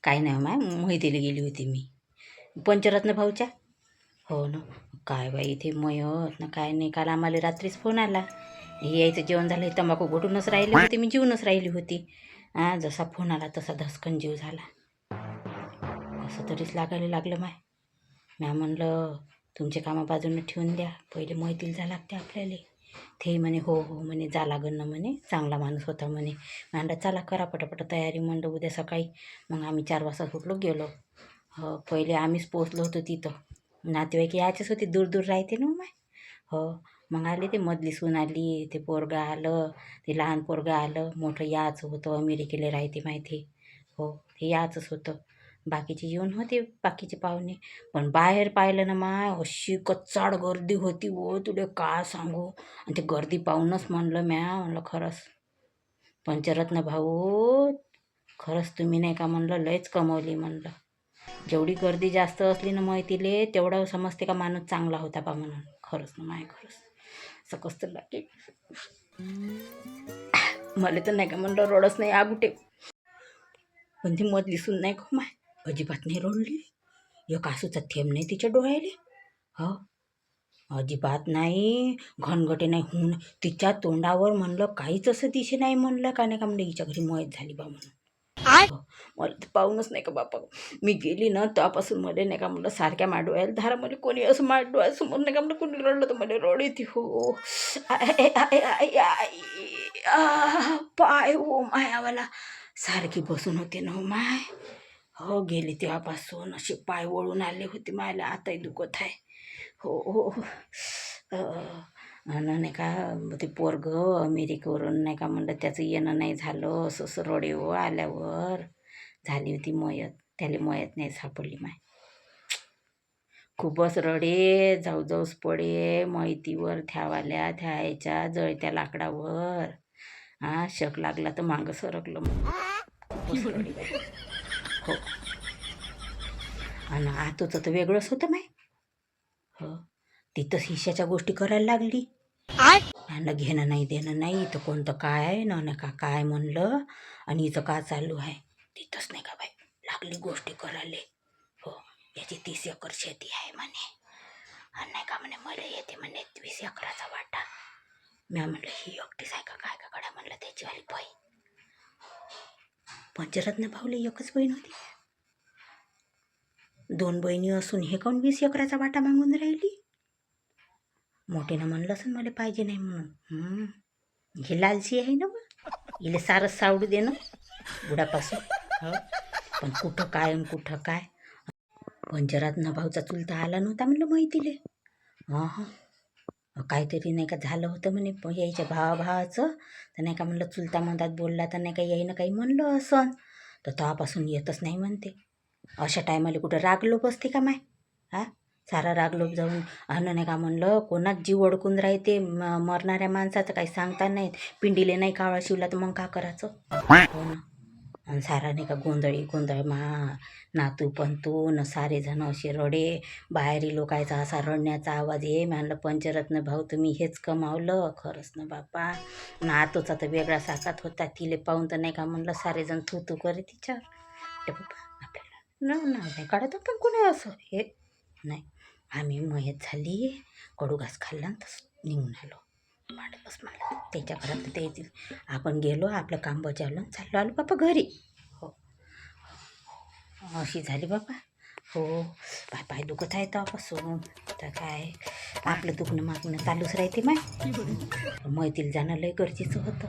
काय नाही माय, मोहितीला गेली होती मी पंचरत्न भाऊच्या. हो ना. काय बाई इथे मयत ना काय नाही. काल आम्हाला रात्रीच फोन आला, यायचं जेवण झालं, हे तंबाखू घोटूनच राहिली होती, मी जीवनच राहिली होती. जसा फोन आला तसा धसकन जीव झाला. असं तरीच लागायला लागलं माय. म्या म्हणलं तुमचे कामा बाजूनं ठेवून द्या, पहिले मैतील जा लागते आपल्याला. ते म्हणे हो हो म्हणे, जा लागन ना म्हणे, चांगला माणूस होता म्हणे. म्हणलं चला करा पटापट तयारी. म्हणलं उद्या सकाळी. मग आम्ही 4 वाजता उठलो गेलो. हो, पहिले आम्हीच पोचलो होतो तिथं. नातेवाईक यायचेच होते, दूर दूर राहते ना माय. हो, मग आले ते मधली सून आली, ते पोरगं आलं, ते लहान पोरगं आलं, मोठं याच होतं, अमेरिकेला राहते माहिती. हो, हे याचंच होतं. बाकीचे येऊन होते बाकीचे पाहुणे. पण बाहेर पाहिलं ना माय, अशी कच्चाड गर्दी होती हो, तुला काय सांगू. आणि ते गर्दी पाहूनच म्हणलं म्हणलं खरंच पंचरत्न भाऊ, खरंच तुम्ही नाही का म्हणलं लयच कमवली म्हणलं. जेवढी गर्दी जास्त असली ना मैतीले, तेवढं समजते का माणूस चांगला होता बा म्हणून. खरंच ना माय, खरंच सकस तर लागते. मला तर नाही का म्हणलं रडच नाही आगुटे. पण ती मधली सून नाही का माय, अजिबात नाही रडली. एक आसूचा थेंब नाही तिच्या डोळ्याले. हो, अजिबात नाही. घनगटे नाही होऊन तिच्या तोंडावर म्हणलं काहीच असं दिसे नाही. म्हणलं का नाही का म्हणलं हिच्या घरी मयत झाली बा म्हणून. हो, मला तर पाहूनच नाही का बापा, मी गेली ना तेव्हापासून मला नाही का म्हणलं सारख्या माडोळ्याला धारा. मला कोणी असं माडोळ्यासमोर नाही का म्हणलं कोणी रडलं तर मला रड येते. हो, पाय हो मायावाला सारखी बसून होते ना हो माय. हो, गेली तेव्हापासून असे पाय वळून आले होते मायला, आताही दुखत आहे. हो हो. नाही का ते पोरगं अमेरिकेवरून नाही का म्हणलं त्याचं येणं नाही झालं, असं रडे हो आल्यावर. झाली होती मयत, त्याला मयत नाही सापडली माय. खूपच रडे, जाऊ जाऊस पडे मैतीवर, थ्यावाल्या थ्यायच्या जळत्या लाकडावर. शक लागला तर मागं सरकलं मग. खूपच रडे बाई. हो, आणि आतोचं तर वेगळंच होतं माय. हो, तिथंच हिश्याच्या गोष्टी करायला लागली. आणि घेणं नाही देणं नाही, इथं कोणतं काय आहे ना का काय म्हणलं, आणि इथं का चालू आहे तिथंच नाही का बाई लागली गोष्टी करायला. हो, याची 30 एकर शेती आहे म्हणे, आणि नाही का म्हणे मला येते म्हणे 20 एकराचा वाटा. मी म्हणलं ही एकटीच आहे का काय का कडा म्हणलं त्याची वाली बाई. पंचरत्न भाऊले एकच बहीण होती, 2 बहिणी असून हे काऊन 20 एकराचा वाटा मागून राहिली. मोठीनं म्हणलं असं मला पाहिजे नाही म्हणून. हे लालची आहे ना मग, हिला सारस सावडू दे ना बुडापासून. हो, पण कुठं काय आणि कुठं काय. पंचरत्न भाऊचा चुलता आला नव्हता म्हणलं माहितीले. हां, काहीतरी नाही का झालं होतं म्हणे यायच्या भावाचं, तर नाही का म्हणलं चुलता मधात बोलला तर नाही का यायनं काही म्हणलं असं, तर तेव्हापासून येतच नाही म्हणते. अशा टायमाला कुठं रागलोप असते का माय. सारा रागलोप जाऊन अन्न नाही का म्हणलं कोणाच जीव अडकून राहते. मरणाऱ्या माणसाचं काही सांगता नाही. पिंडीले नाही कावळा शिवला तर मग का करायचं. हो ना. आणि सारा नाही का गोंधळ नातू पंतू न सारे जण असे रडे. बाहेरी लोकायचा असा रडण्याचा आवाज ये. म्हणलं पंचरत्न भाऊ तुम्ही हेच कमावलं खरंच ना बापा. नातूचा तर वेगळा साकात होता, तिले पाहून तर नाही का म्हणलं सारे जण तू तू करे तिच्यावर. बाबा आपल्याला नाही काढत पण कोणी असं हे नाही. आम्ही मयत झाली, कडू घास खाल्ला तसं निघून आलो. बस मला त्याच्या घरात ते येतील. आपण गेलो, आपलं काम बजावलं, चाललो आलो बापा घरी. हो, अशी झाली बापा. हो, पाय दुखत आहे तेव्हापासून. तर काय आपलं दुखणं मागणं चालूच राहते माय. मैतील जाणं लय गरजेचं होतं.